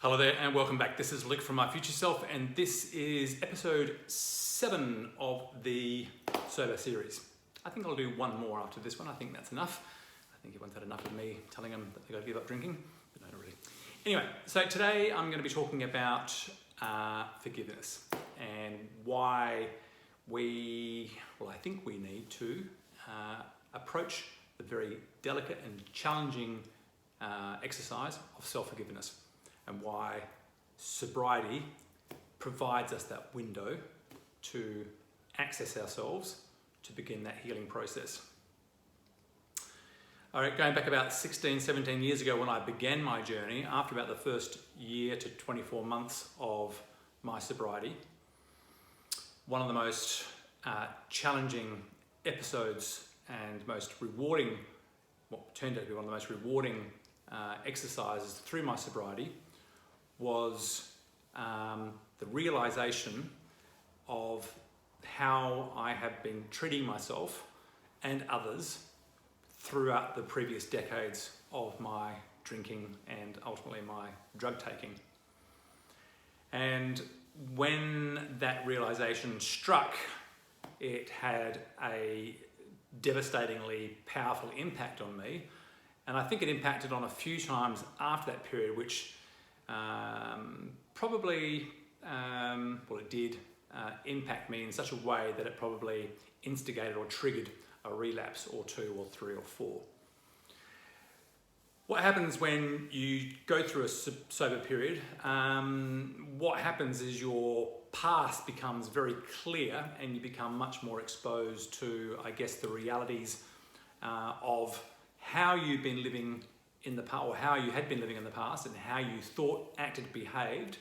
Hello there and welcome back. This is Luke from My Future Self and this is episode 7 of the Sober series. I think I'll do one more after this one. I think that's enough. I think everyone's had enough of me telling them that they've got to give up drinking, but no, not really. Anyway, so today I'm going to be talking about forgiveness and why I think we need to approach the very delicate and challenging exercise of self-forgiveness, and why sobriety provides us that window to access ourselves to begin that healing process. All right, going back about 16, 17 years ago when I began my journey, after about the first year to 24 months of my sobriety, one of the most challenging episodes and most rewarding, what turned out to be one of the most rewarding exercises through my sobriety was the realization of how I have been treating myself and others throughout the previous decades of my drinking and ultimately my drug taking. And when that realization struck, it had a devastatingly powerful impact on me. And I think it impacted on a few times after that period, which it did impact me in such a way that it probably instigated or triggered a relapse or 2 or 3 or 4. What happens when you go through a sober period? What happens is your past becomes very clear and you become much more exposed to, I guess, the realities of how you've been living in the past, or how you had been living in the past, and how you thought, acted, behaved,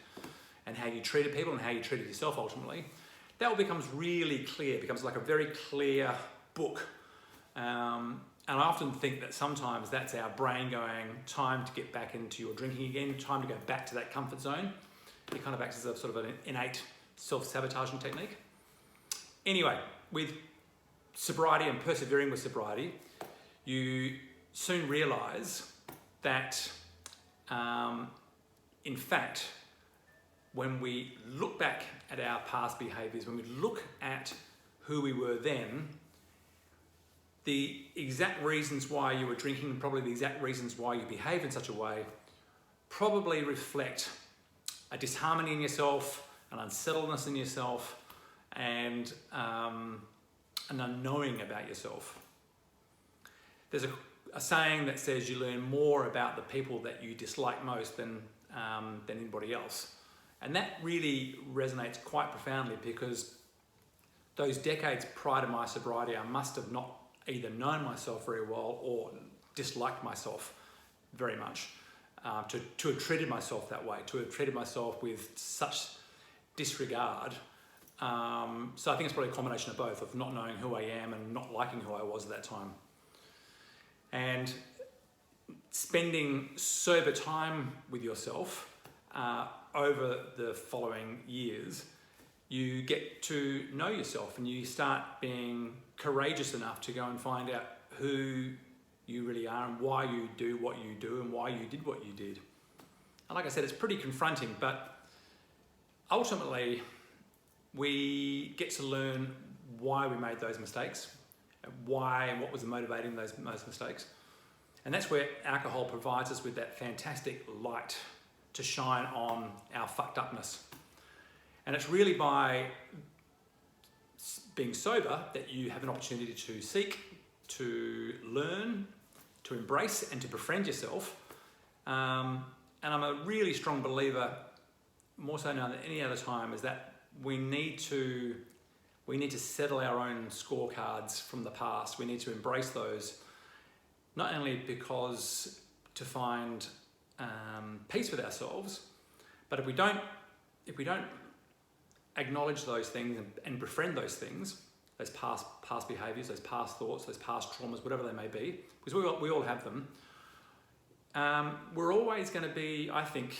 and how you treated people and how you treated yourself ultimately. That all becomes really clear. It becomes like a very clear book. And I often think that sometimes that's our brain going, time to get back into your drinking again, time to go back to that comfort zone. It kind of acts as a sort of an innate self-sabotaging technique. Anyway, with sobriety and persevering with sobriety, you soon realize that, in fact, when we look back at our past behaviors, when we look at who we were then, the exact reasons why you were drinking, probably the exact reasons why you behave in such a way, probably reflect a disharmony in yourself, an unsettledness in yourself, and an unknowing about yourself. There's a saying that says you learn more about the people that you dislike most than anybody else. And that really resonates quite profoundly, because those decades prior to my sobriety, I must have not either known myself very well or disliked myself very much, to have treated myself that way, to have treated myself with such disregard. So I think it's probably a combination of both, of not knowing who I am and not liking who I was at that time. And spending sober time with yourself over the following years, you get to know yourself and you start being courageous enough to go and find out who you really are and why you do what you do and why you did what you did. And like I said, it's pretty confronting, but ultimately we get to learn why we made those mistakes, why and what was motivating those mistakes. And that's where alcohol provides us with that fantastic light to shine on our fucked upness. And it's really by being sober that you have an opportunity to seek, to learn, to embrace and to befriend yourself. And I'm a really strong believer, more so now than any other time, is that we need to settle our own scorecards from the past. We need to embrace those, not only because to find peace with ourselves, but if we don't acknowledge those things and befriend those things, those past behaviours, those past thoughts, those past traumas, whatever they may be, because we all have them, we're always going to be, I think,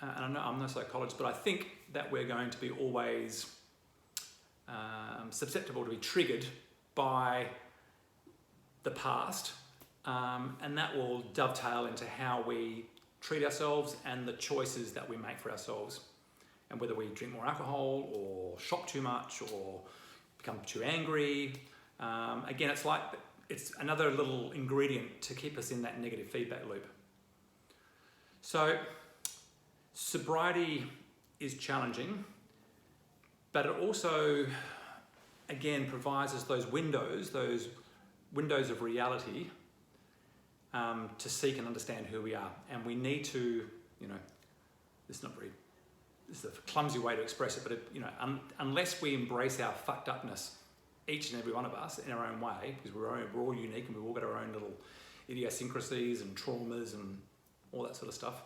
and I'm no psychologist, but I think that we're going to be always susceptible to be triggered by the past, and that will dovetail into how we treat ourselves and the choices that we make for ourselves. And whether we drink more alcohol or shop too much or become too angry, again, it's another little ingredient to keep us in that negative feedback loop. So sobriety is challenging, but it also, again, provides us those windows of reality to seek and understand who we are. And we need to, this is a clumsy way to express it, but unless we embrace our fucked upness, each and every one of us in our own way, because we're all unique and we've all got our own little idiosyncrasies and traumas and all that sort of stuff,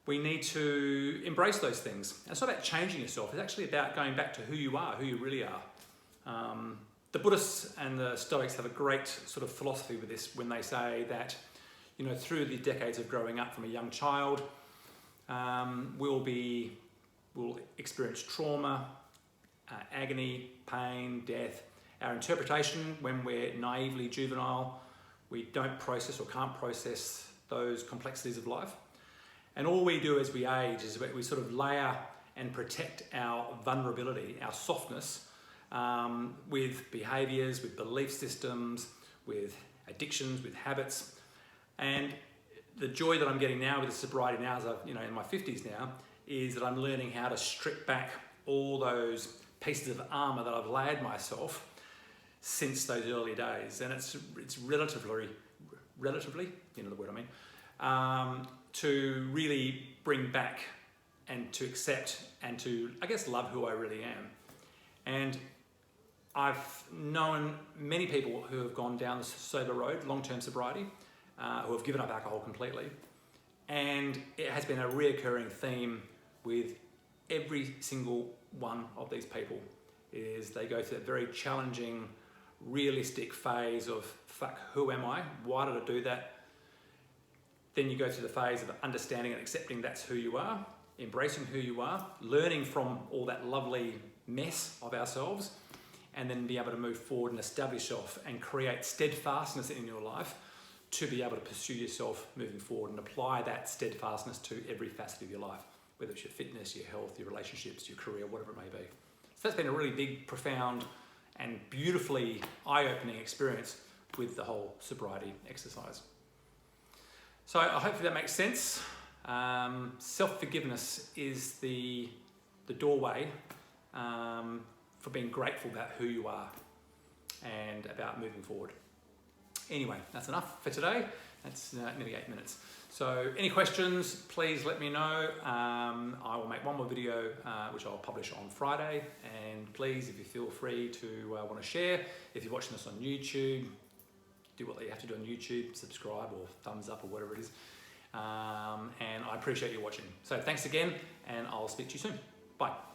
we need to embrace those things. And it's not about changing yourself, it's actually about going back to who you are, who you really are. The Buddhists and the Stoics have a great sort of philosophy with this when they say that, through the decades of growing up from a young child, we'll experience trauma, agony, pain, death. Our interpretation when we're naively juvenile, we don't process or can't process those complexities of life. And all we do as we age is we sort of layer and protect our vulnerability, our softness, with behaviours, with belief systems, with addictions, with habits. And the joy that I'm getting now with the sobriety now, as I'm in my 50s now, is that I'm learning how to strip back all those pieces of armour that I've layered myself since those early days. And it's relatively, you know the word I mean, to really bring back and to accept and to, I guess, love who I really am. And I've known many people who have gone down the sober road, long-term sobriety, who have given up alcohol completely. And it has been a reoccurring theme with every single one of these people, is they go through that very challenging, realistic phase of, fuck, who am I? Why did I do that? Then you go through the phase of understanding and accepting that's who you are, embracing who you are, learning from all that lovely mess of ourselves, and then be able to move forward and establish yourself and create steadfastness in your life to be able to pursue yourself moving forward and apply that steadfastness to every facet of your life, whether it's your fitness, your health, your relationships, your career, whatever it may be. So that's been a really big, profound, and beautifully eye-opening experience with the whole sobriety exercise. So hopefully that makes sense. Self-forgiveness is the doorway for being grateful about who you are and about moving forward. Anyway, that's enough for today. That's nearly 8 minutes. So any questions, please let me know. I will make one more video, which I'll publish on Friday. And please, if you feel free to want to share, if you're watching this on YouTube, do what you have to do on YouTube, subscribe or thumbs up or whatever it is. And I appreciate you watching. So thanks again, and I'll speak to you soon. Bye.